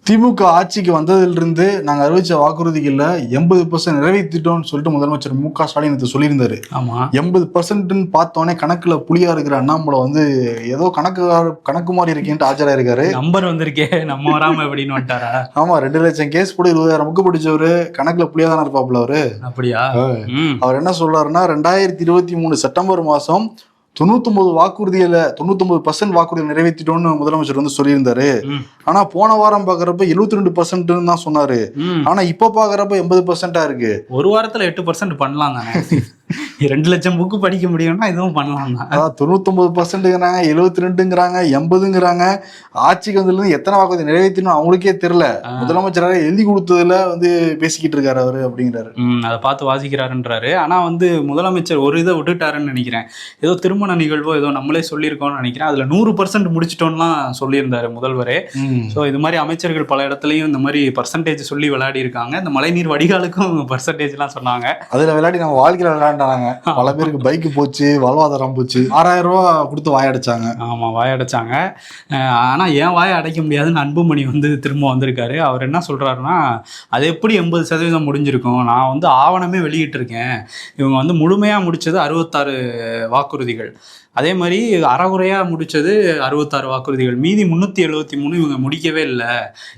திமுக ஆட்சிக்கு வந்ததிலிருந்து நாங்க அறிவிச்ச வாக்குறுதிகள்ல 80% நிறைவேற்றிட்டோம்னு சொல்லிட்டு முதலமைச்சர் மு.க. ஸ்டாலின் சொல்லியிருந்தாரு. ஆமா 80% பார்த்தோன்னே கணக்குல புலியா இருக்கிற அண்ணாமலை ஏதோ கணக்கு மாதிரி இருக்கேன்ட்டு ஆஜராயிருக்காரு. நம்பர் வந்திருக்கே நம்ம வராம எப்படின்னு வந்துட்டாரா? ஆமா 2 லட்சம் கேஸ் போட்டு 20,000 புக்கு பிடிச்சவரு கணக்குல புலியா தானே இருப்பாப்புல அவரு. அப்படியா? அவர் என்ன சொல்றாருன்னா 2023 செப்டம்பர் மாசம் 99% வாக்குறுதிகளை நிறைவேற்றிட்டோம்னு முதலமைச்சர் சொல்லியிருந்தாரு. ஆனா போன வாரம் பாக்குறப்ப 72% தான் சொன்னாரு. ஆனா இப்ப பாக்குறப்ப 80% இருக்கு. ஒரு வாரத்துல 8% பண்ணலாம் தானே. 2 லட்சம் புக்கு படிக்க முடியும்னா இதுவும் பண்ணலாம் தான். 99%ங்கிறாங்க, 72ங்கிறாங்க, 80ங்கிறாங்க. ஆட்சிக்கு வந்ததுல எத்தனை வாக்குறுதி நிறைவேற்றணும் அவங்களுக்கே தெரியல. முதலமைச்சராக எழுதி கொடுத்ததுல பேசிக்கிட்டு இருக்காரு அவரு அப்படிங்கிறாரு. அதை பார்த்து வாசிக்கிறாருன்றாரு. ஆனா முதலமைச்சர் ஒரு இதை விட்டுட்டாருன்னு நினைக்கிறேன். ஏதோ திருமண நிகழ்வோ ஏதோ நம்மளே சொல்லியிருக்கோம்னு நினைக்கிறேன். அதுல 100% முடிச்சிட்டோம்லாம் சொல்லியிருந்தாரு முதல்வரே. ஸோ இது மாதிரி அமைச்சர்கள் பல இடத்துலையும் இந்த மாதிரி பர்சன்டேஜ் சொல்லி விளையாடி இருக்காங்க. இந்த மழைநீர் வடிகாலுக்கும் பர்சன்டேஜ்லாம் சொன்னாங்க. அதுல விளையாடி நம்ம வாழ்க்கையில விளையாண்டாங்க. பல பேருக்கு பைக்கு போச்சு, வாழ்வாதாரம் போச்சு, 6000 ரூபா கொடுத்து வாயடைச்சாங்க. ஆமா வாயடைச்சாங்க. ஆனா ஏன் வாயை அடைக்க முடியாதுன்னு அன்புமணி திரும்ப வந்திருக்காரு. அவர் என்ன சொல்றாருன்னா, அது எப்படி 80% முடிஞ்சிருக்கும், நான் ஆவணமே வெளியிட்டிருக்கேன். இவங்க முழுமையா முடிச்சது 66 வாக்குறுதிகள், அதே மாதிரி அறகுறையா முடிச்சது 66 வாக்குறுதிகள், மீதி 373 இவங்க முடிக்கவே இல்லை.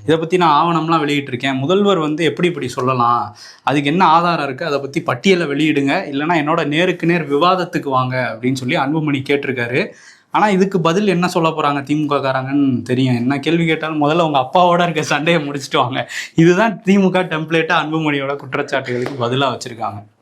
இதை பத்தி நான் ஆவணம்லாம் வெளியிட்டிருக்கேன். முதல்வர் எப்படி இப்படி சொல்லலாம், அதுக்கு என்ன ஆதாரம் இருக்கு, அதை பத்தி பட்டியலை வெளியிடுங்க, இல்லைன்னா என்னோட நேருக்கு நேர் விவாதத்துக்கு வாங்க அப்படின்னு சொல்லி அன்புமணி கேட்டிருக்காரு. ஆனா இதுக்கு பதில் என்ன சொல்ல போறாங்க திமுக காரங்கன்னு தெரியும். என்ன கேள்வி கேட்டாலும் முதல்ல உங்க அப்பாவோட இருக்க சண்டையை முடிச்சுட்டு வாங்க. இதுதான் திமுக டெம்ப்ளேட்டா அன்புமணியோட குற்றச்சாட்டுகளுக்கு பதிலா வச்சிருக்காங்க.